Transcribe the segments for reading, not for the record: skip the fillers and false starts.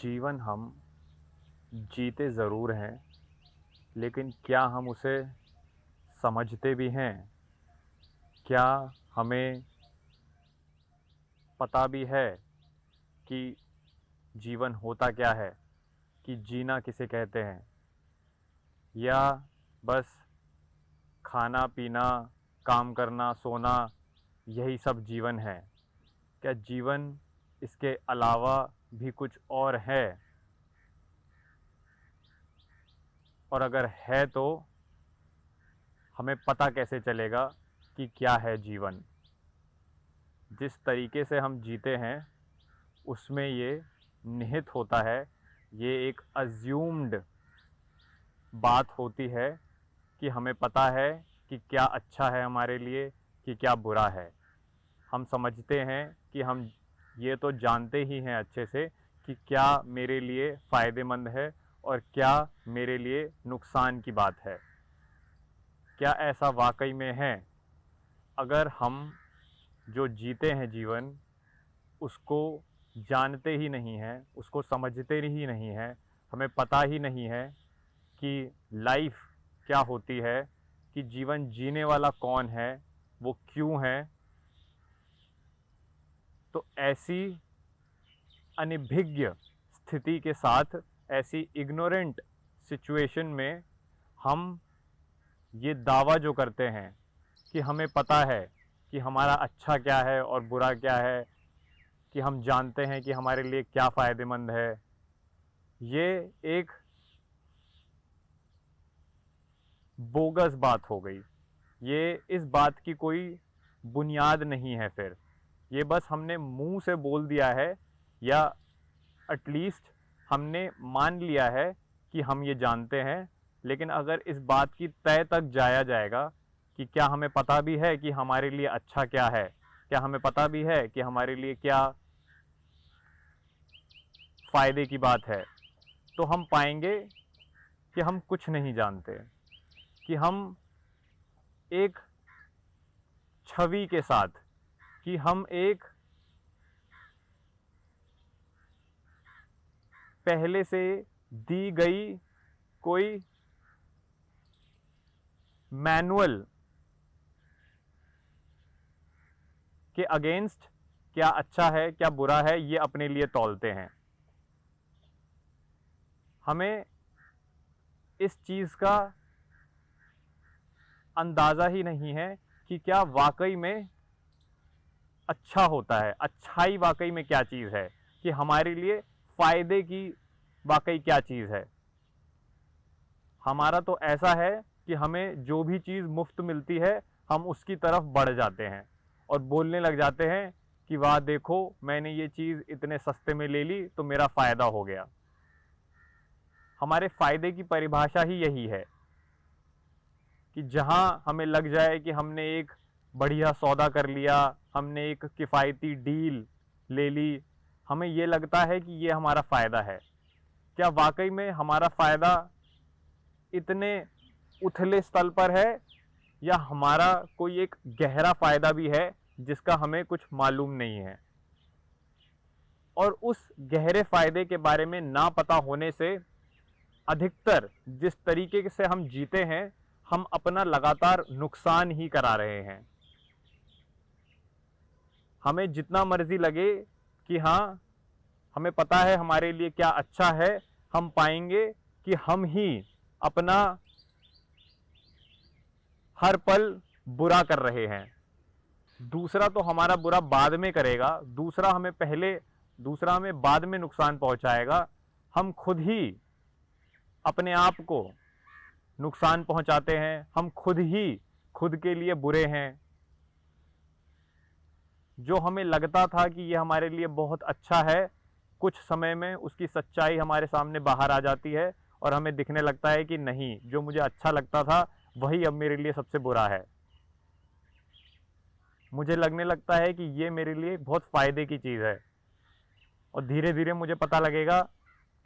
जीवन हम जीते ज़रूर हैं, लेकिन क्या हम उसे समझते भी हैं? क्या हमें पता भी है कि जीवन होता क्या है? कि जीना किसे कहते हैं? या बस खाना पीना, काम करना, सोना यही सब जीवन है? क्या जीवन इसके अलावा भी कुछ और है? और अगर है तो हमें पता कैसे चलेगा कि क्या है जीवन? जिस तरीके से हम जीते हैं उसमें ये निहित होता है, ये एक अज्यूम्ड बात होती है कि हमें पता है कि क्या अच्छा है हमारे लिए, कि क्या बुरा है। हम समझते हैं कि हम ये तो जानते ही हैं अच्छे से कि क्या मेरे लिए फ़ायदेमंद है और क्या मेरे लिए नुकसान की बात है। क्या ऐसा वाक़ई में है? अगर हम जो जीते हैं जीवन उसको जानते ही नहीं हैं, उसको समझते ही नहीं हैं, हमें पता ही नहीं है कि लाइफ क्या होती है, कि जीवन जीने वाला कौन है, वो क्यों है, तो ऐसी अनभिज्ञ स्थिति के साथ, ऐसी इग्नोरेंट सिचुएशन में हम ये दावा जो करते हैं कि हमें पता है कि हमारा अच्छा क्या है और बुरा क्या है, कि हम जानते हैं कि हमारे लिए क्या फ़ायदेमंद है, ये एक बोगस बात हो गई। ये इस बात की कोई बुनियाद नहीं है। फिर ये बस हमने मुंह से बोल दिया है, या एटलीस्ट हमने मान लिया है कि हम ये जानते हैं। लेकिन अगर इस बात की तय तक जाया जाएगा कि क्या हमें पता भी है कि हमारे लिए अच्छा क्या है, क्या हमें पता भी है कि हमारे लिए क्या फ़ायदे की बात है, तो हम पाएंगे कि हम कुछ नहीं जानते, कि हम एक छवि के साथ, कि हम एक पहले से दी गई कोई मैनुअल के अगेंस्ट क्या अच्छा है क्या बुरा है ये अपने लिए तौलते हैं। हमें इस चीज़ का अंदाज़ा ही नहीं है कि क्या वाकई में अच्छा होता है, अच्छाई वाकई में क्या चीज़ है, कि हमारे लिए फ़ायदे की वाकई क्या चीज़ है। हमारा तो ऐसा है कि हमें जो भी चीज़ मुफ्त मिलती है हम उसकी तरफ बढ़ जाते हैं और बोलने लग जाते हैं कि वाह देखो मैंने ये चीज़ इतने सस्ते में ले ली तो मेरा फ़ायदा हो गया। हमारे फ़ायदे की परिभाषा ही यही है कि जहां हमें लग जाए कि हमने एक बढ़िया सौदा कर लिया, हमने एक किफ़ायती डील ले ली, हमें ये लगता है कि ये हमारा फ़ायदा है। क्या वाकई में हमारा फ़ायदा इतने उथले स्थल पर है, या हमारा कोई एक गहरा फ़ायदा भी है जिसका हमें कुछ मालूम नहीं है। और उस गहरे फ़ायदे के बारे में ना पता होने से अधिकतर जिस तरीके से हम जीते हैं हम अपना लगातार नुकसान ही करा रहे हैं। हमें जितना मर्जी लगे कि हाँ हमें पता है हमारे लिए क्या अच्छा है, हम पाएंगे कि हम ही अपना हर पल बुरा कर रहे हैं। दूसरा तो हमारा बुरा बाद में करेगा, दूसरा हमें बाद में नुकसान पहुंचाएगा। हम खुद ही अपने आप को नुकसान पहुंचाते हैं, हम खुद ही खुद के लिए बुरे हैं। जो हमें लगता था कि ये हमारे लिए बहुत अच्छा है, कुछ समय में उसकी सच्चाई हमारे सामने बाहर आ जाती है और हमें दिखने लगता है कि नहीं, जो मुझे अच्छा लगता था वही अब मेरे लिए सबसे बुरा है। मुझे लगने लगता है कि ये मेरे लिए बहुत फ़ायदे की चीज़ है, और धीरे धीरे मुझे पता लगेगा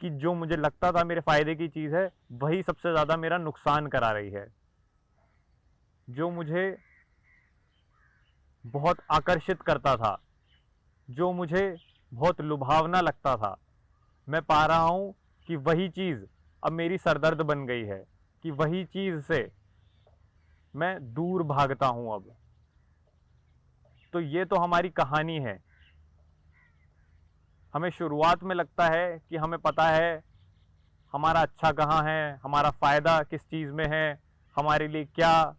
कि जो मुझे लगता था मेरे फ़ायदे की चीज़ है वही सबसे ज़्यादा मेरा नुकसान करा रही है। जो मुझे बहुत आकर्षित करता था, जो मुझे बहुत लुभावना लगता था, मैं पा रहा हूँ कि वही चीज़ अब मेरी सरदर्द बन गई है, कि वही चीज़ से मैं दूर भागता हूँ अब। तो ये तो हमारी कहानी है। हमें शुरुआत में लगता है कि हमें पता है हमारा अच्छा कहाँ है, हमारा फ़ायदा किस चीज़ में है, हमारे लिए क्या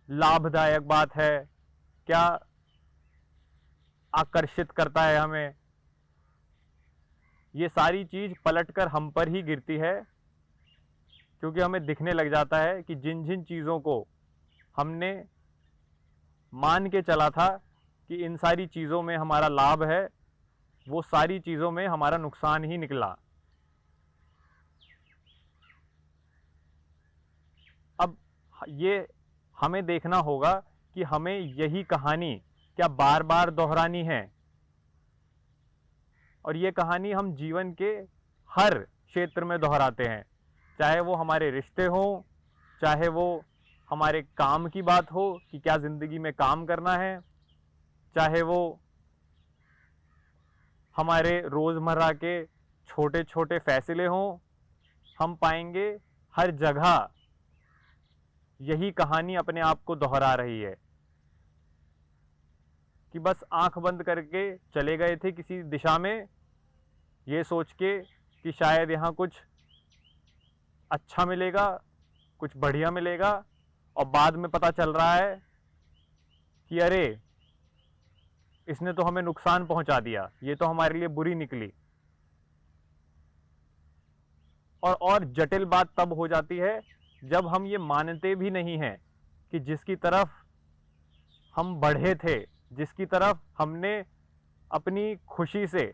लाभदायक बात है, क्या आकर्षित करता है हमें। ये सारी चीज़ पलटकर हम पर ही गिरती है, क्योंकि हमें दिखने लग जाता है कि जिन जिन चीज़ों को हमने मान के चला था कि इन सारी चीज़ों में हमारा लाभ है, वो सारी चीज़ों में हमारा नुकसान ही निकला। अब ये हमें देखना होगा कि हमें यही कहानी क्या बार बार दोहरानी है। और ये कहानी हम जीवन के हर क्षेत्र में दोहराते हैं, चाहे वो हमारे रिश्ते हों, चाहे वो हमारे काम की बात हो कि क्या ज़िंदगी में काम करना है, चाहे वो हमारे रोज़मर्रा के छोटे छोटे फैसले हों। हम पाएंगे हर जगह यही कहानी अपने आप को दोहरा रही है कि बस आंख बंद करके चले गए थे किसी दिशा में, ये सोच के कि शायद यहाँ कुछ अच्छा मिलेगा, कुछ बढ़िया मिलेगा, और बाद में पता चल रहा है कि अरे इसने तो हमें नुकसान पहुंचा दिया, ये तो हमारे लिए बुरी निकली। और जटिल बात तब हो जाती है जब हम ये मानते भी नहीं हैं कि जिसकी तरफ हम बढ़े थे, जिसकी तरफ हमने अपनी खुशी से,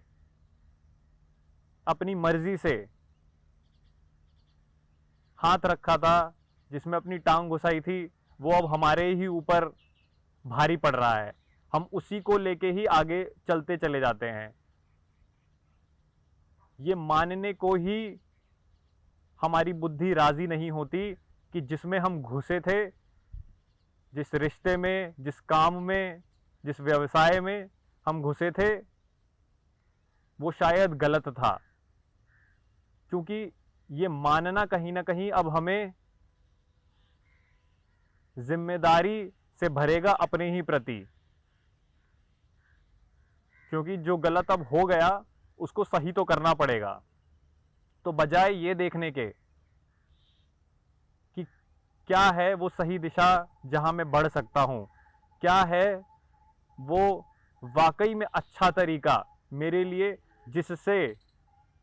अपनी मर्जी से हाथ रखा था, जिसमें अपनी टांग घुसाई थी, वो अब हमारे ही ऊपर भारी पड़ रहा है। हम उसी को लेके ही आगे चलते चले जाते हैं। ये मानने को ही हमारी बुद्धि राजी नहीं होती कि जिसमें हम घुसे थे, जिस रिश्ते में, जिस काम में, जिस व्यवसाय में हम घुसे थे, वो शायद गलत था। क्योंकि ये मानना कहीं ना कहीं अब हमें जिम्मेदारी से भरेगा अपने ही प्रति, क्योंकि जो गलत अब हो गया उसको सही तो करना पड़ेगा। तो बजाय ये देखने के कि क्या है वो सही दिशा जहां मैं बढ़ सकता हूं, क्या है वो वाकई में अच्छा तरीका मेरे लिए जिससे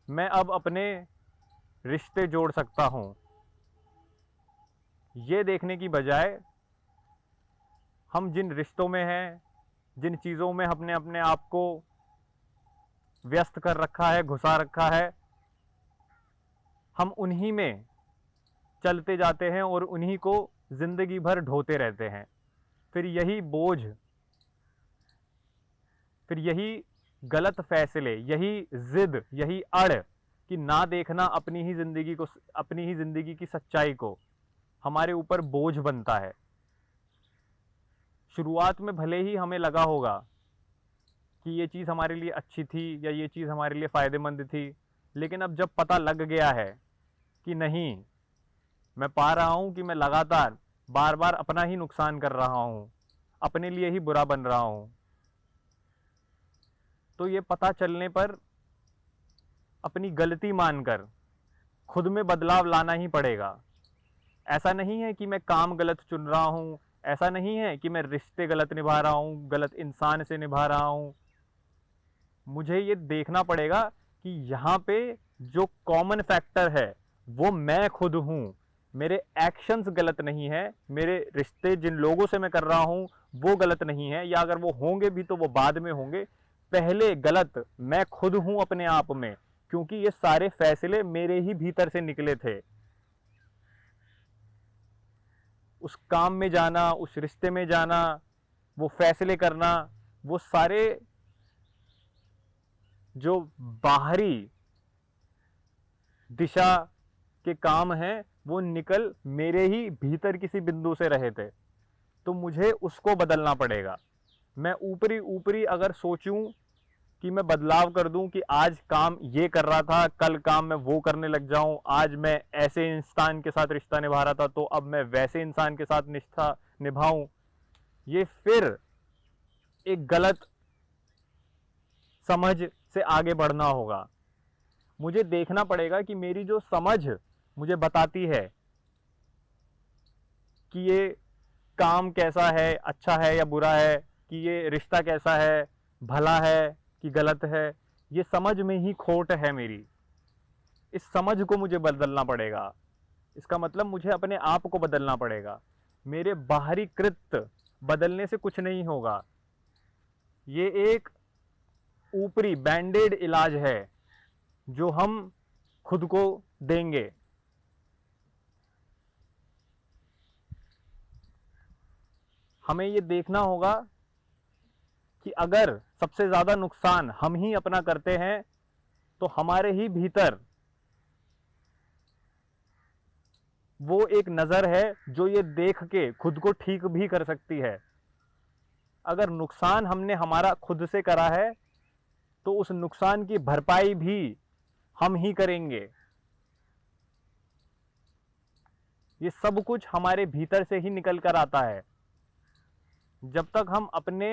मैं अब अपने रिश्ते जोड़ सकता हूं, ये देखने की बजाय हम जिन रिश्तों में हैं, जिन चीज़ों में हमने अपने आप को व्यस्त कर रखा है, घुसा रखा है, हम उन्हीं में चलते जाते हैं और उन्हीं को ज़िंदगी भर ढोते रहते हैं। फिर यही बोझ, फिर यही गलत फैसले, यही जिद, यही अड़ कि ना देखना अपनी ही ज़िंदगी को, अपनी ही ज़िंदगी की सच्चाई को, हमारे ऊपर बोझ बनता है। शुरुआत में भले ही हमें लगा होगा कि ये चीज़ हमारे लिए अच्छी थी या ये चीज़ हमारे लिए फ़ायदेमंद थी, लेकिन अब जब पता लग गया है कि नहीं, मैं पा रहा हूँ कि मैं लगातार बार बार अपना ही नुकसान कर रहा हूँ, अपने लिए ही बुरा बन रहा हूँ, तो ये पता चलने पर अपनी गलती मानकर खुद में बदलाव लाना ही पड़ेगा। ऐसा नहीं है कि मैं काम गलत चुन रहा हूँ, ऐसा नहीं है कि मैं रिश्ते गलत निभा रहा हूँ, गलत इंसान से निभा रहा हूँ। मुझे ये देखना पड़ेगा कि यहाँ पे जो कॉमन फैक्टर है वो मैं खुद हूँ। मेरे एक्शंस गलत नहीं है, मेरे रिश्ते जिन लोगों से मैं कर रहा हूँ वो गलत नहीं है, या अगर वो होंगे भी तो वो बाद में होंगे। पहले गलत मैं खुद हूँ अपने आप में, क्योंकि ये सारे फैसले मेरे ही भीतर से निकले थे। उस काम में जाना, उस रिश्ते में जाना, वो फैसले करना, वो सारे जो बाहरी दिशा के काम हैं वो निकल मेरे ही भीतर किसी बिंदु से रहे थे। तो मुझे उसको बदलना पड़ेगा। मैं ऊपरी ऊपरी अगर सोचूं कि मैं बदलाव कर दूं, कि आज काम ये कर रहा था, कल काम मैं वो करने लग जाऊं, आज मैं ऐसे इंसान के साथ रिश्ता निभा रहा था तो अब मैं वैसे इंसान के साथ रिश्ता निभाऊं, ये फिर एक गलत समझ से आगे बढ़ना होगा। मुझे देखना पड़ेगा कि मेरी जो समझ मुझे बताती है कि ये काम कैसा है, अच्छा है या बुरा है, कि ये रिश्ता कैसा है, भला है कि गलत है, ये समझ में ही खोट है मेरी। इस समझ को मुझे बदलना पड़ेगा। इसका मतलब मुझे अपने आप को बदलना पड़ेगा। मेरे बाहरी कृत्य बदलने से कुछ नहीं होगा। ये एक ऊपरी बैंडेड इलाज है जो हम खुद को देंगे। हमें ये देखना होगा कि अगर सबसे ज्यादा नुकसान हम ही अपना करते हैं तो हमारे ही भीतर वो एक नजर है जो ये देख के खुद को ठीक भी कर सकती है। अगर नुकसान हमने हमारा खुद से करा है तो उस नुकसान की भरपाई भी हम ही करेंगे। ये सब कुछ हमारे भीतर से ही निकल कर आता है। जब तक हम अपने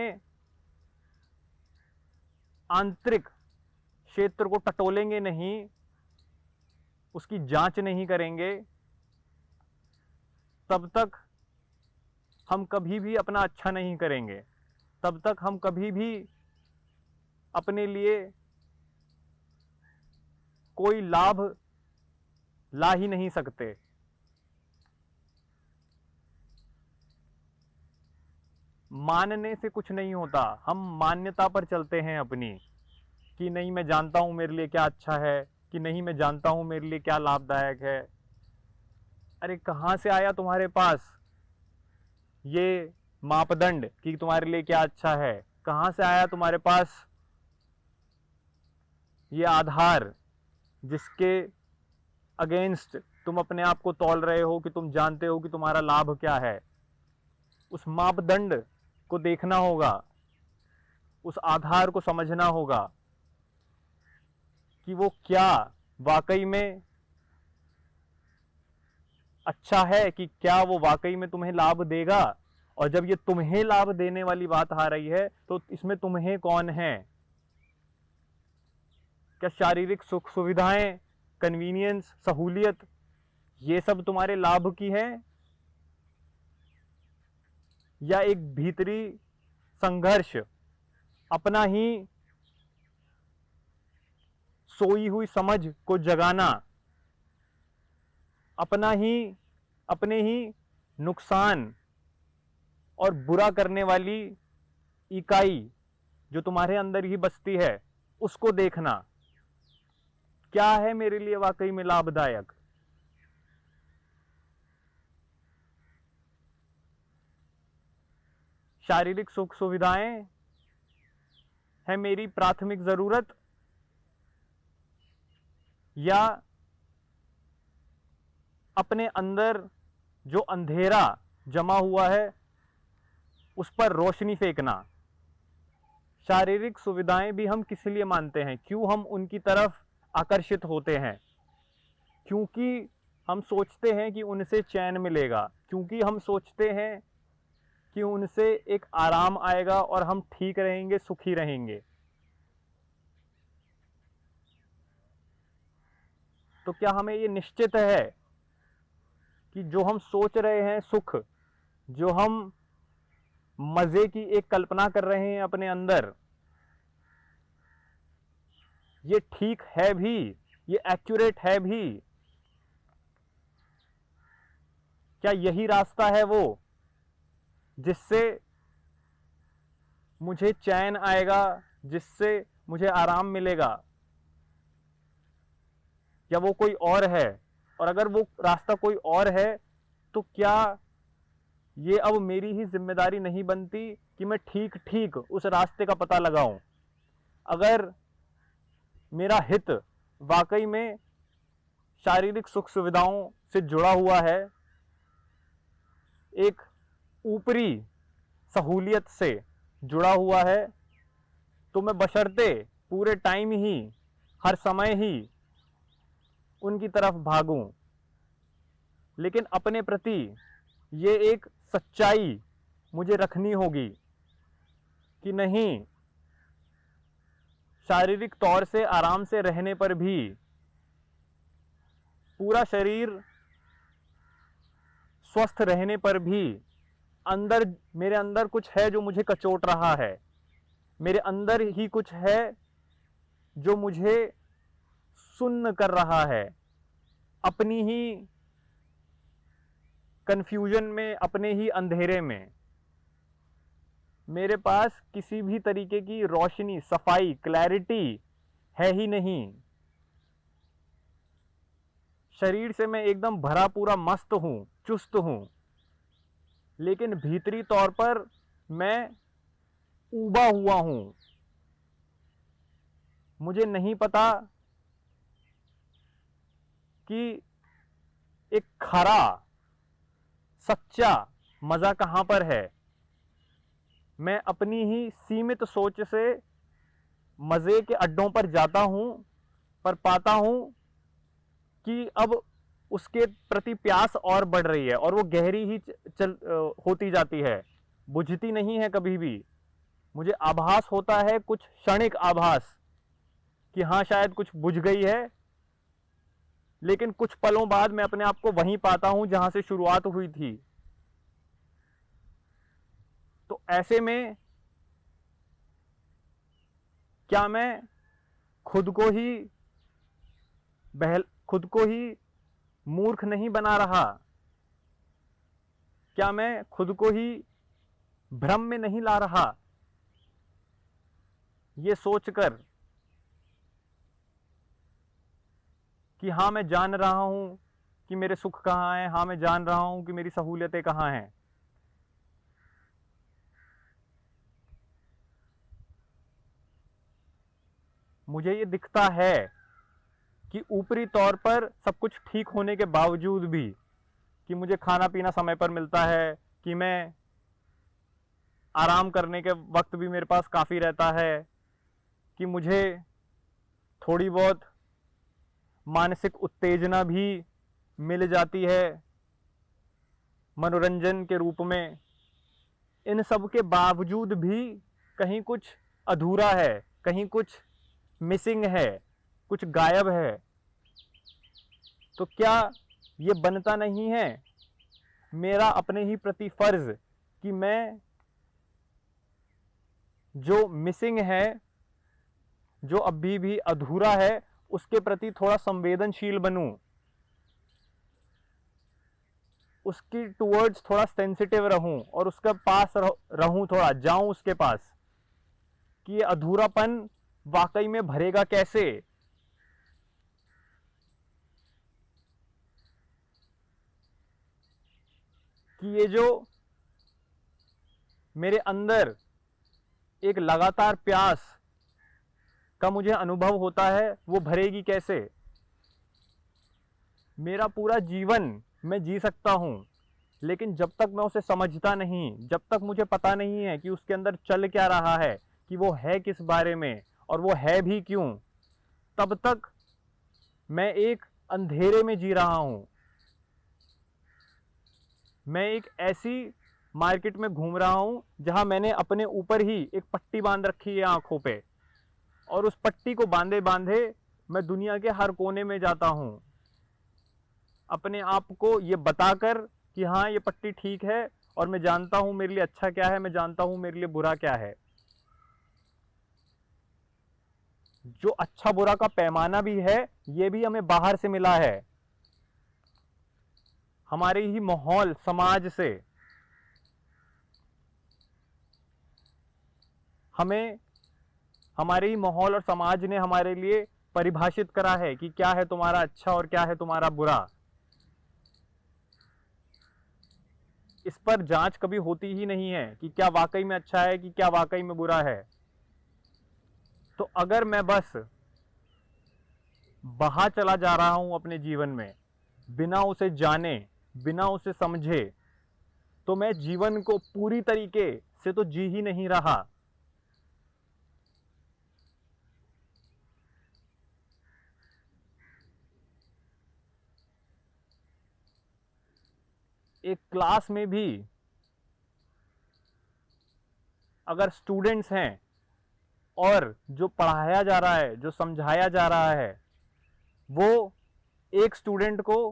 आंतरिक क्षेत्र को टटोलेंगे नहीं, उसकी जांच नहीं करेंगे, तब तक हम कभी भी अपना अच्छा नहीं करेंगे। तब तक हम कभी भी अपने लिए कोई लाभ ला ही नहीं सकते। मानने से कुछ नहीं होता। हम मान्यता पर चलते हैं अपनी, कि नहीं मैं जानता हूं मेरे लिए क्या अच्छा है, कि नहीं मैं जानता हूं मेरे लिए क्या लाभदायक है। अरे कहां से आया तुम्हारे पास ये मापदंड कि तुम्हारे लिए क्या अच्छा है? कहां से आया तुम्हारे पास ये आधार जिसके अगेंस्ट तुम अपने आप को तौल रहे हो कि तुम जानते हो कि तुम्हारा लाभ क्या है? उस मापदंड को देखना होगा, उस आधार को समझना होगा कि वो क्या वाकई में अच्छा है, कि क्या वो वाकई में तुम्हें लाभ देगा। और जब ये तुम्हें लाभ देने वाली बात आ रही है तो इसमें तुम्हें कौन है? क्या शारीरिक सुख सुविधाएं, कन्वीनियंस, सहूलियत, ये सब तुम्हारे लाभ की है, या एक भीतरी संघर्ष, अपना ही सोई हुई समझ को जगाना, अपने ही नुकसान और बुरा करने वाली इकाई जो तुम्हारे अंदर ही बसती है उसको देखना, क्या है मेरे लिए वाकई में लाभदायक। शारीरिक सुख सुविधाएं है मेरी प्राथमिक जरूरत, या अपने अंदर जो अंधेरा जमा हुआ है उस पर रोशनी फेंकना। शारीरिक सुविधाएं भी हम किस लिए मानते हैं, क्यों हम उनकी तरफ आकर्षित होते हैं? क्योंकि हम सोचते हैं कि उनसे चैन मिलेगा, क्योंकि हम सोचते हैं कि उनसे एक आराम आएगा और हम ठीक रहेंगे, सुखी रहेंगे। तो क्या हमें ये निश्चित है कि जो हम सोच रहे हैं सुख, जो हम मजे की एक कल्पना कर रहे हैं अपने अंदर, ये ठीक है भी, ये एक्यूरेट है भी? क्या यही रास्ता है वो जिससे मुझे चैन आएगा, जिससे मुझे आराम मिलेगा, या वो कोई और है? और अगर वो रास्ता कोई और है तो क्या ये अब मेरी ही जिम्मेदारी नहीं बनती कि मैं ठीक ठीक उस रास्ते का पता लगाऊं? अगर मेरा हित वाकई में शारीरिक सुख सुविधाओं से जुड़ा हुआ है, एक ऊपरी सहूलियत से जुड़ा हुआ है, तो मैं बशर्ते पूरे टाइम ही, हर समय ही उनकी तरफ भागूं, लेकिन अपने प्रति ये एक सच्चाई मुझे रखनी होगी कि नहीं, शारीरिक तौर से आराम से रहने पर भी पूरा शरीर स्वस्थ रहने पर भी अंदर, मेरे अंदर कुछ है जो मुझे कचोट रहा है, मेरे अंदर ही कुछ है जो मुझे सुन्न कर रहा है। अपनी ही कंफ्यूजन में, अपने ही अंधेरे में मेरे पास किसी भी तरीके की रोशनी, सफाई, क्लैरिटी है ही नहीं। शरीर से मैं एकदम भरा पूरा मस्त हूं, चुस्त हूं, लेकिन भीतरी तौर पर मैं ऊबा हुआ हूं। मुझे नहीं पता कि एक खरा सच्चा मजा कहां पर है। मैं अपनी ही सीमित सोच से मजे के अड्डों पर जाता हूं, पर पाता हूं कि अब उसके प्रति प्यास और बढ़ रही है और वो गहरी ही होती जाती है, बुझती नहीं है कभी भी। मुझे आभास होता है, कुछ क्षणिक आभास, कि हाँ शायद कुछ बुझ गई है, लेकिन कुछ पलों बाद मैं अपने आप को वहीं पाता हूं जहां से शुरुआत हुई थी। तो ऐसे में क्या मैं खुद को ही खुद को ही मूर्ख नहीं बना रहा? क्या मैं खुद को ही भ्रम में नहीं ला रहा? ये सोचकर कि हाँ मैं जान रहा हूं कि मेरे सुख कहां हैं, हाँ मैं जान रहा हूं कि मेरी सहूलियतें कहां हैं। मुझे ये दिखता है कि ऊपरी तौर पर सब कुछ ठीक होने के बावजूद भी, कि मुझे खाना पीना समय पर मिलता है, कि मैं आराम करने के वक्त भी मेरे पास काफ़ी रहता है, कि मुझे थोड़ी बहुत मानसिक उत्तेजना भी मिल जाती है मनोरंजन के रूप में। इन सब के बावजूद भी कहीं कुछ अधूरा है, कहीं कुछ मिसिंग है, कुछ गायब है। तो क्या ये बनता नहीं है मेरा अपने ही प्रति फर्ज कि मैं जो मिसिंग है, जो अभी भी अधूरा है, उसके प्रति थोड़ा संवेदनशील बनूं, उसकी टुवर्ड्स थोड़ा सेंसिटिव रहूं और उसके पास रहूं, थोड़ा जाऊं उसके पास, कि ये अधूरापन वाकई में भरेगा कैसे। कि ये जो मेरे अंदर एक लगातार प्यास का मुझे अनुभव होता है, वो भरेगी कैसे। मेरा पूरा जीवन मैं जी सकता हूं, लेकिन जब तक मैं उसे समझता नहीं, जब तक मुझे पता नहीं है कि उसके अंदर चल क्या रहा है, कि वो है किस बारे में और वो है भी क्यों, तब तक मैं एक अंधेरे में जी रहा हूं। मैं एक ऐसी मार्केट में घूम रहा हूं जहां मैंने अपने ऊपर ही एक पट्टी बांध रखी है आंखों पे, और उस पट्टी को बांधे बांधे मैं दुनिया के हर कोने में जाता हूं, अपने आप को ये बताकर कि हाँ ये पट्टी ठीक है और मैं जानता हूं मेरे लिए अच्छा क्या है, मैं जानता हूं मेरे लिए बुरा क्या है। जो अच्छा बुरा का पैमाना भी है, ये भी हमें बाहर से मिला है, हमारे ही माहौल, समाज से। हमें हमारे ही माहौल और समाज ने हमारे लिए परिभाषित करा है कि क्या है तुम्हारा अच्छा और क्या है तुम्हारा बुरा। इस पर जांच कभी होती ही नहीं है कि क्या वाकई में अच्छा है, कि क्या वाकई में बुरा है। तो अगर मैं बस बहा चला जा रहा हूं अपने जीवन में, बिना उसे जाने, बिना उसे समझे, तो मैं जीवन को पूरी तरीके से तो जी ही नहीं रहा। एक क्लास में भी अगर स्टूडेंट्स हैं और जो पढ़ाया जा रहा है, जो समझाया जा रहा है, वो एक स्टूडेंट को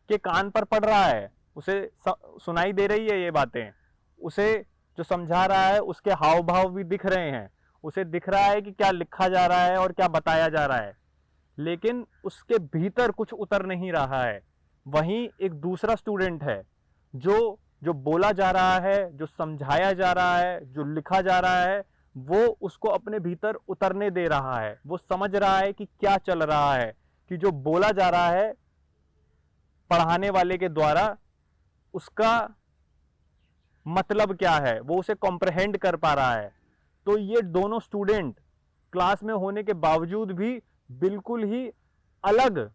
के कान पर पड़ रहा है, उसे सुनाई दे रही है ये बातें, उसे जो समझा रहा है उसके हाव भाव भी दिख रहे हैं, उसे दिख रहा है कि क्या लिखा जा रहा है और क्या बताया जा रहा है, लेकिन उसके भीतर कुछ उतर नहीं रहा है। वहीं एक दूसरा स्टूडेंट है जो जो बोला जा रहा है, जो समझाया जा रहा है, जो लिखा जा रहा है, वो उसको अपने भीतर उतरने दे रहा है। वो समझ रहा है कि क्या चल रहा है, कि जो बोला जा रहा है पढ़ाने वाले के द्वारा उसका मतलब क्या है, वो उसे कॉम्प्रहेंड कर पा रहा है। तो ये दोनों स्टूडेंट क्लास में होने के बावजूद भी बिल्कुल ही अलग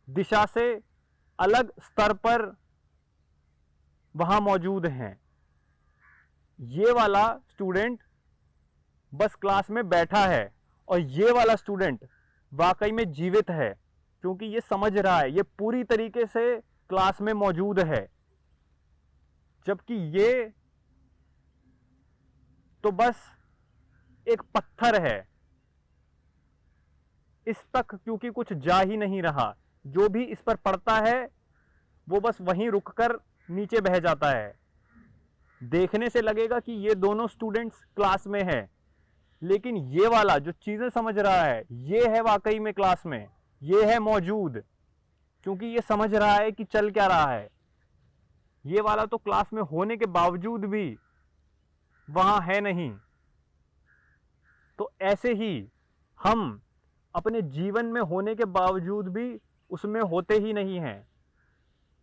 दिशा से, अलग स्तर पर वहां मौजूद हैं। ये वाला स्टूडेंट बस क्लास में बैठा है और ये वाला स्टूडेंट वाकई में जीवित है, क्योंकि ये समझ रहा है, ये पूरी तरीके से क्लास में मौजूद है। जबकि ये तो बस एक पत्थर है, इस तक क्योंकि कुछ जा ही नहीं रहा, जो भी इस पर पड़ता है वो बस वहीं रुककर नीचे बह जाता है। देखने से लगेगा कि ये दोनों स्टूडेंट्स क्लास में हैं, लेकिन ये वाला जो चीजें समझ रहा है ये है वाकई में क्लास में, ये है मौजूद, क्योंकि ये समझ रहा है कि चल क्या रहा है। ये वाला तो क्लास में होने के बावजूद भी वहां है नहीं। तो ऐसे ही हम अपने जीवन में होने के बावजूद भी उसमें होते ही नहीं हैं।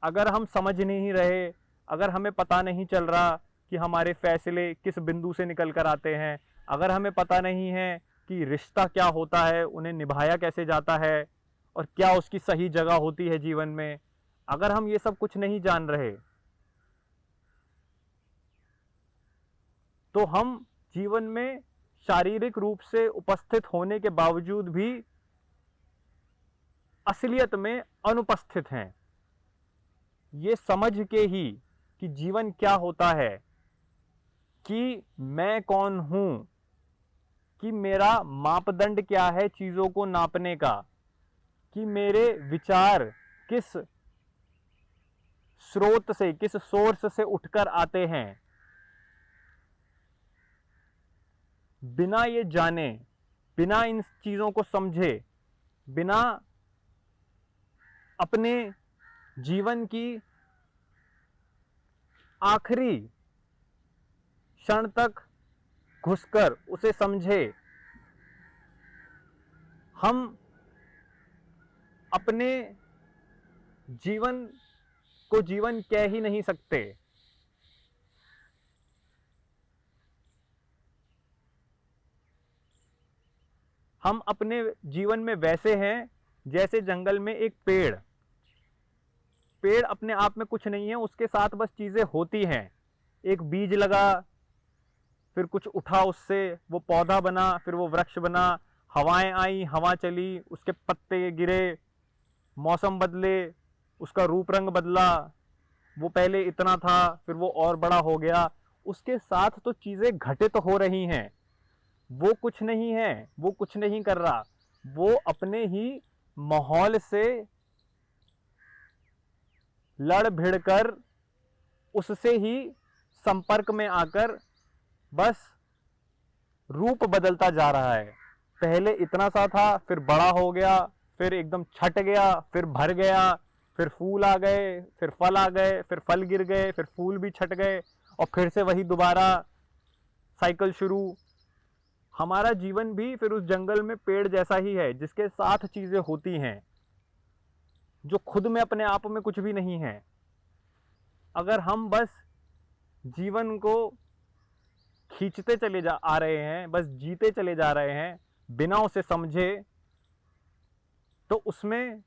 अगर हम समझ नहीं रहे, अगर हमें पता नहीं चल रहा कि हमारे फैसले किस बिंदु से निकल कर आते हैं, अगर हमें पता नहीं है कि रिश्ता क्या होता है, उन्हें निभाया कैसे जाता है और क्या उसकी सही जगह होती है जीवन में, अगर हम ये सब कुछ नहीं जान रहे, तो हम जीवन में शारीरिक रूप से उपस्थित होने के बावजूद भी असलियत में अनुपस्थित हैं। ये समझ के ही कि जीवन क्या होता है, कि मैं कौन हूं, कि मेरा मापदंड क्या है चीजों को नापने का, कि मेरे विचार किस स्रोत से, किस सोर्स से उठकर आते हैं। बिना ये जाने, बिना इन चीजों को समझे, बिना अपने जीवन की आखिरी क्षण तक घुसकर उसे समझे, हम अपने जीवन को जीवन कह ही नहीं सकते। हम अपने जीवन में वैसे हैं जैसे जंगल में एक पेड़ अपने आप में कुछ नहीं है, उसके साथ बस चीजें होती हैं। एक बीज लगा, फिर कुछ उठा उससे, वो पौधा बना, फिर वो वृक्ष बना, हवाएं आई, हवा चली, उसके पत्ते गिरे, मौसम बदले, उसका रूप रंग बदला, वो पहले इतना था फिर वो और बड़ा हो गया। उसके साथ तो चीजें घटित हो रही हैं, वो कुछ नहीं है, वो कुछ नहीं कर रहा, वो अपने ही माहौल से लड़ भिड़ कर उससे ही संपर्क में आकर बस रूप बदलता जा रहा है। पहले इतना सा था, फिर बड़ा हो गया, फिर एकदम छट गया, फिर भर गया, फिर फूल आ गए, फिर फल आ गए, फिर फल गिर गए, फिर फूल भी छट गए, और फिर से वही दोबारा साइकिल शुरू। हमारा जीवन भी फिर उस जंगल में पेड़ जैसा ही है, जिसके साथ चीजें होती हैं जो खुद में अपने आप में कुछ भी नहीं है। अगर हम बस जीवन को खींचते चले आ रहे हैं, बस जीते चले जा रहे हैं बिना उसे समझे, तो उसमें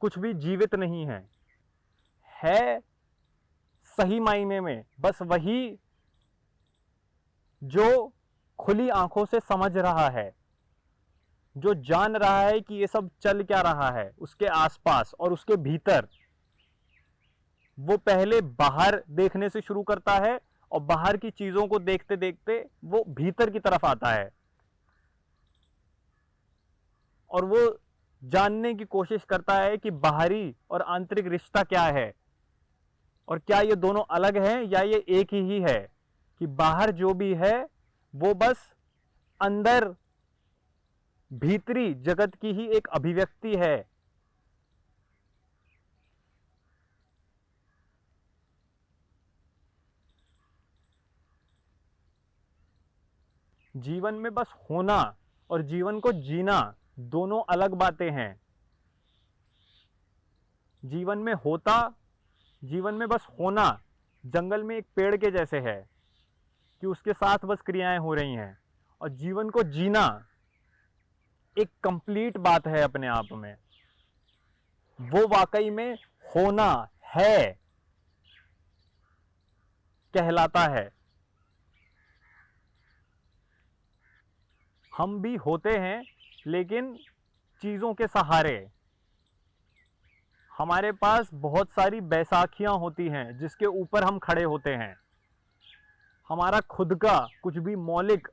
कुछ भी जीवित नहीं है। सही मायने में बस वही जो खुली आंखों से समझ रहा है, जो जान रहा है कि ये सब चल क्या रहा है उसके आसपास और उसके भीतर। वो पहले बाहर देखने से शुरू करता है और बाहर की चीजों को देखते देखते वो भीतर की तरफ आता है और वो जानने की कोशिश करता है कि बाहरी और आंतरिक रिश्ता क्या है और क्या ये दोनों अलग हैं या ये एक ही है, कि बाहर जो भी है वो बस अंदर भीतरी जगत की ही एक अभिव्यक्ति है। जीवन में बस होना और जीवन को जीना दोनों अलग बातें हैं। जीवन में होता, जीवन में बस होना जंगल में एक पेड़ के जैसे है कि उसके साथ बस क्रियाएं हो रही हैं, और जीवन को जीना एक कंप्लीट बात है अपने आप में। वो वाकई में होना है कहलाता है। हम भी होते हैं लेकिन चीजों के सहारे। हमारे पास बहुत सारी बैसाखियां होती हैं जिसके ऊपर हम खड़े होते हैं। हमारा खुद का कुछ भी मौलिक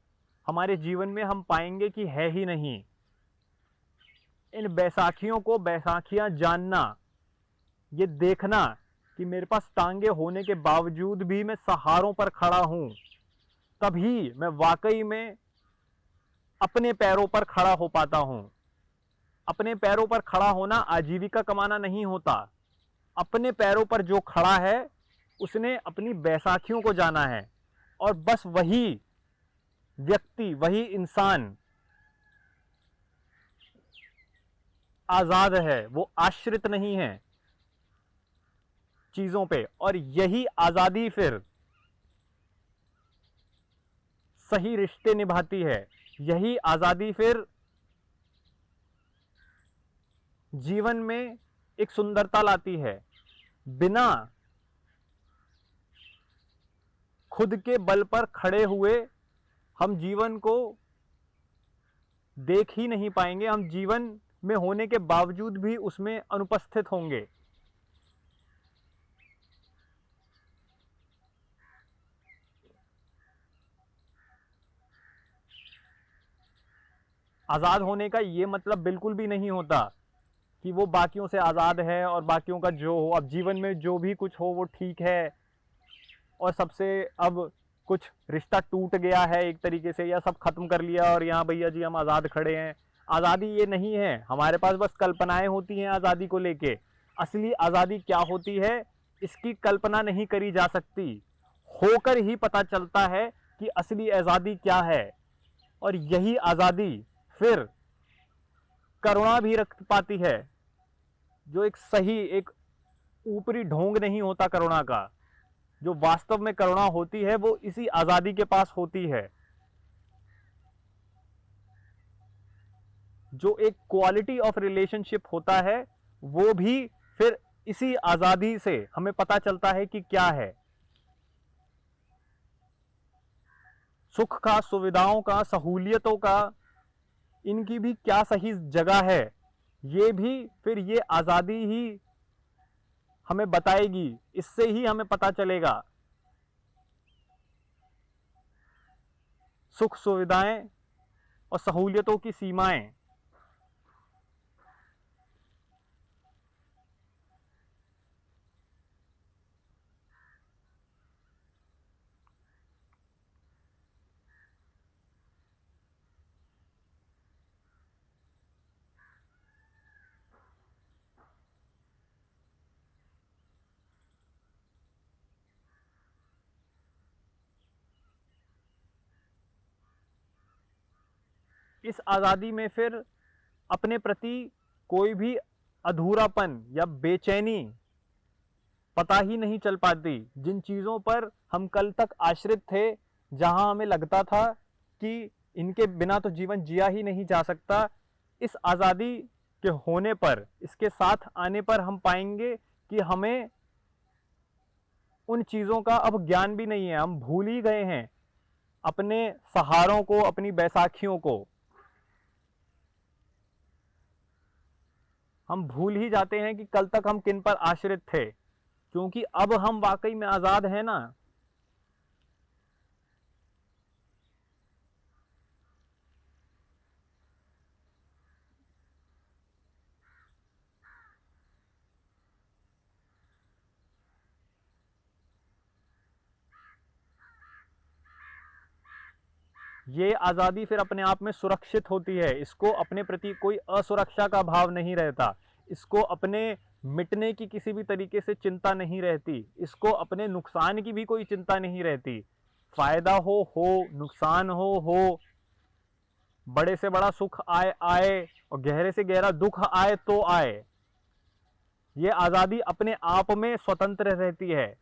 हमारे जीवन में हम पाएंगे कि है ही नहीं। इन बैसाखियों को बैसाखियां जानना, ये देखना कि मेरे पास टांगे होने के बावजूद भी मैं सहारों पर खड़ा हूं, तभी मैं वाकई में अपने पैरों पर खड़ा हो पाता हूं। अपने पैरों पर खड़ा होना आजीविका कमाना नहीं होता। अपने पैरों पर जो खड़ा है उसने अपनी बैसाखियों को जाना है, और बस वही व्यक्ति, वही इंसान आजाद है। वो आश्रित नहीं है चीजों पे, और यही आजादी फिर सही रिश्ते निभाती है। यही आजादी फिर जीवन में एक सुंदरता लाती है। बिना खुद के बल पर खड़े हुए हम जीवन को देख ही नहीं पाएंगे। हम जीवन में होने के बावजूद भी उसमें अनुपस्थित होंगे। आजाद होने का ये मतलब बिल्कुल भी नहीं होता कि वो बाकियों से आजाद है और बाकियों का जो हो, अब जीवन में जो भी कुछ हो वो ठीक है और सबसे अब कुछ रिश्ता टूट गया है एक तरीके से, या सब खत्म कर लिया और यहाँ भैया जी हम आज़ाद खड़े हैं। आज़ादी ये नहीं है। हमारे पास बस कल्पनाएं होती हैं आज़ादी को लेके। असली आज़ादी क्या होती है इसकी कल्पना नहीं करी जा सकती। होकर ही पता चलता है कि असली आज़ादी क्या है। और यही आज़ादी फिर करुणा भी रख पाती है, जो एक सही, एक ऊपरी ढोंग नहीं होता करुणा का। जो वास्तव में करुणा होती है वो इसी आजादी के पास होती है। जो एक क्वालिटी ऑफ रिलेशनशिप होता है वो भी फिर इसी आजादी से हमें पता चलता है कि क्या है। सुख का, सुविधाओं का, सहूलियतों का, इनकी भी क्या सही जगह है, ये भी फिर ये आजादी ही हमें बताएगी। इससे ही हमें पता चलेगा। सुख सुविधाएं और सहूलियतों की सीमाएं। इस आजादी में फिर अपने प्रति कोई भी अधूरापन या बेचैनी पता ही नहीं चल पाती। जिन चीजों पर हम कल तक आश्रित थे, जहां हमें लगता था कि इनके बिना तो जीवन जिया ही नहीं जा सकता, इस आजादी के होने पर, इसके साथ आने पर हम पाएंगे कि हमें उन चीजों का अब ज्ञान भी नहीं है। हम भूल ही गए हैं अपने सहारों को, अपनी बैसाखियों को। हम भूल ही जाते हैं कि कल तक हम किन पर आश्रित थे। क्योंकि अब हम वाकई में आजाद हैं ना। ये आजादी फिर अपने आप में सुरक्षित होती है, इसको अपने प्रति कोई असुरक्षा का भाव नहीं रहता, इसको अपने मिटने की किसी भी तरीके से चिंता नहीं रहती, इसको अपने नुकसान की भी कोई चिंता नहीं रहती। फायदा हो नुकसान हो, बड़े से बड़ा सुख आए आए और गहरे से गहरा दुख आए तो आए, ये आजादी अपने आप में स्वतंत्र रहती है,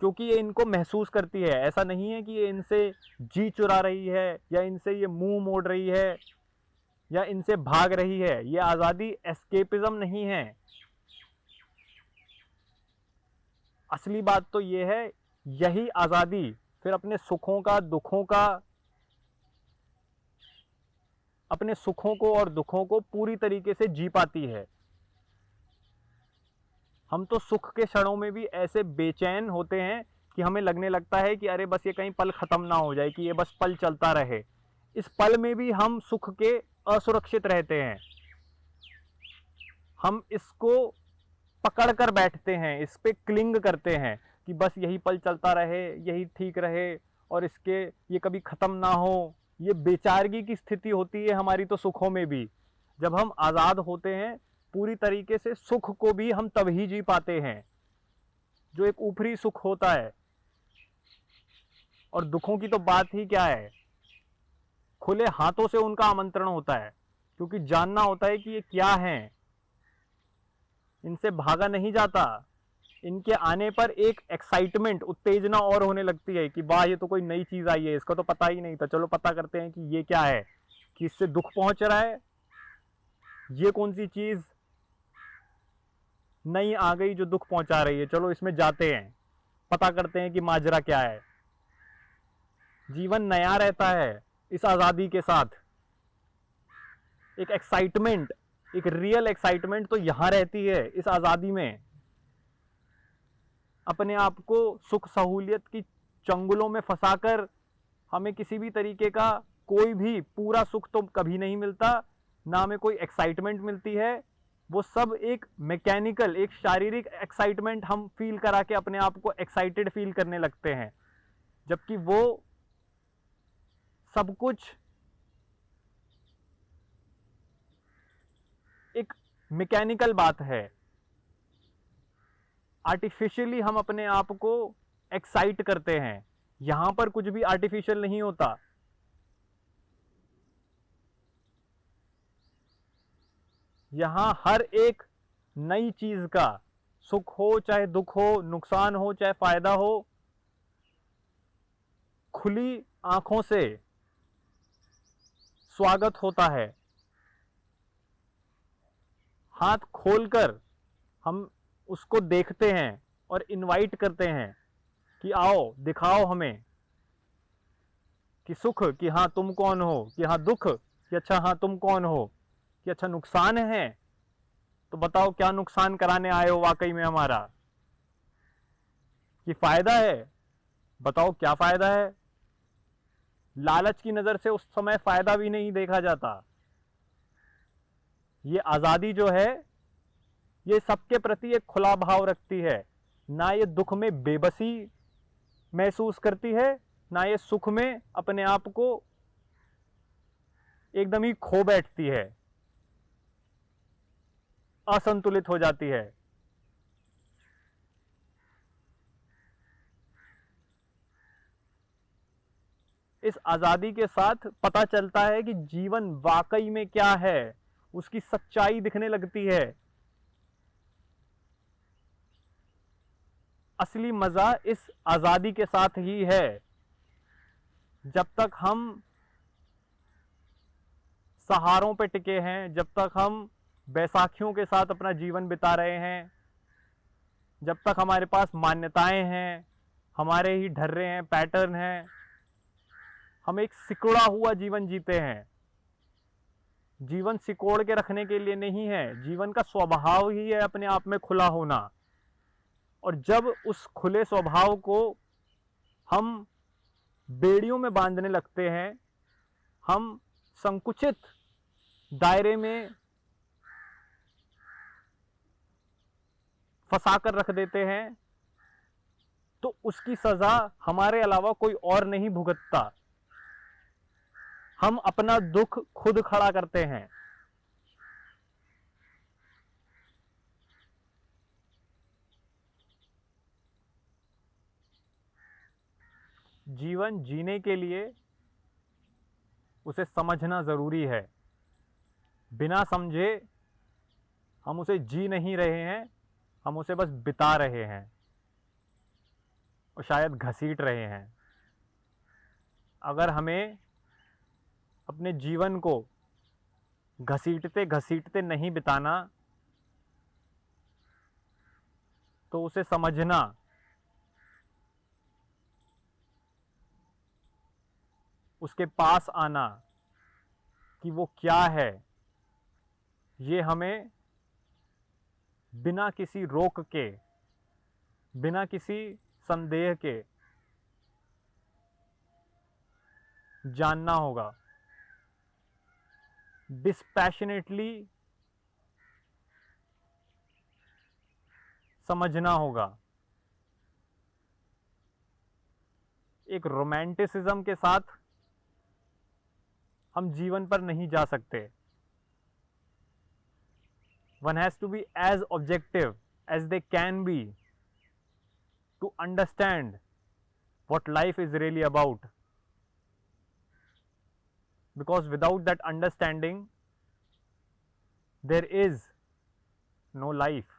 क्योंकि ये इनको महसूस करती है। ऐसा नहीं है कि ये इनसे जी चुरा रही है या इनसे ये मुंह मोड़ रही है या इनसे भाग रही है। ये आजादी एस्केपिज्म नहीं है। असली बात तो ये है, यही आजादी फिर अपने सुखों का दुखों का, अपने सुखों को और दुखों को पूरी तरीके से जी पाती है। हम तो सुख के क्षणों में भी ऐसे बेचैन होते हैं कि हमें लगने लगता है कि अरे बस ये कहीं पल खत्म ना हो जाए, कि ये बस पल चलता रहे। इस पल में भी हम सुख के असुरक्षित रहते हैं, हम इसको पकड़ कर बैठते हैं, इस पे क्लिंग करते हैं कि बस यही पल चलता रहे, यही ठीक रहे और इसके ये कभी खत्म ना हो। ये बेचारगी की स्थिति होती है हमारी तो सुखों में भी। जब हम आजाद होते हैं पूरी तरीके से, सुख को भी हम तभी जी पाते हैं जो एक ऊपरी सुख होता है। और दुखों की तो बात ही क्या है, खुले हाथों से उनका आमंत्रण होता है, क्योंकि जानना होता है कि ये क्या है, इनसे भागा नहीं जाता। इनके आने पर एक एक्साइटमेंट, उत्तेजना और होने लगती है कि वाह ये तो कोई नई चीज आई है, इसका तो पता ही नहीं था, चलो पता करते हैं कि ये क्या है, कि इससे दुख पहुंच रहा है, ये कौन सी चीज नई आ गई जो दुख पहुंचा रही है, चलो इसमें जाते हैं, पता करते हैं कि माजरा क्या है। जीवन नया रहता है इस आजादी के साथ। एक एक्साइटमेंट, एक रियल एक्साइटमेंट तो यहां रहती है इस आजादी में। अपने आप को सुख सहूलियत की चंगुलों में फंसाकर हमें किसी भी तरीके का कोई भी पूरा सुख तो कभी नहीं मिलता, ना हमें कोई एक्साइटमेंट मिलती है। वो सब एक मैकेनिकल, एक शारीरिक एक्साइटमेंट हम फील करा के अपने आप को एक्साइटेड फील करने लगते हैं, जबकि वो सब कुछ एक मैकेनिकल बात है। आर्टिफिशियली हम अपने आप को एक्साइट करते हैं, यहां पर कुछ भी आर्टिफिशियल नहीं होता। यहां हर एक नई चीज का, सुख हो चाहे दुख हो, नुकसान हो चाहे फायदा हो, खुली आंखों से स्वागत होता है। हाथ खोलकर हम उसको देखते हैं और इनवाइट करते हैं कि आओ दिखाओ हमें, कि सुख कि हाँ तुम कौन हो, कि हाँ दुख कि अच्छा हाँ तुम कौन हो, कि अच्छा नुकसान है तो बताओ क्या नुकसान कराने आए हो वाकई में हमारा, कि फायदा है बताओ क्या फायदा है। लालच की नजर से उस समय फायदा भी नहीं देखा जाता। ये आजादी जो है ये सबके प्रति एक खुला भाव रखती है, ना ये दुख में बेबसी महसूस करती है, ना ये सुख में अपने आप को एकदम ही खो बैठती है, असंतुलित हो जाती है। इस आजादी के साथ पता चलता है कि जीवन वाकई में क्या है, उसकी सच्चाई दिखने लगती है। असली मजा इस आजादी के साथ ही है। जब तक हम सहारों पे टिके हैं, जब तक हम बैसाखियों के साथ अपना जीवन बिता रहे हैं, जब तक हमारे पास मान्यताएं हैं, हमारे ही ढर्रे हैं, पैटर्न हैं, हम एक सिकुड़ा हुआ जीवन जीते हैं। जीवन सिकोड़ के रखने के लिए नहीं है, जीवन का स्वभाव ही है अपने आप में खुला होना। और जब उस खुले स्वभाव को हम बेड़ियों में बांधने लगते हैं, हम संकुचित दायरे में फंसा कर रख देते हैं, तो उसकी सजा हमारे अलावा कोई और नहीं भुगतता। हम अपना दुख खुद खड़ा करते हैं। जीवन जीने के लिए उसे समझना जरूरी है। बिना समझे हम उसे जी नहीं रहे हैं, हम उसे बस बिता रहे हैं और शायद घसीट रहे हैं। अगर हमें अपने जीवन को घसीटते घसीटते नहीं बिताना, तो उसे समझना, उसके पास आना कि वो क्या है, ये हमें बिना किसी रोक के, बिना किसी संदेह के जानना होगा। डिस्पैशनेटली समझना होगा। एक रोमांटिसिज्म के साथ हम जीवन पर नहीं जा सकते। One has to be as objective as they can be to understand what life is really about. Because without that understanding, there is no life.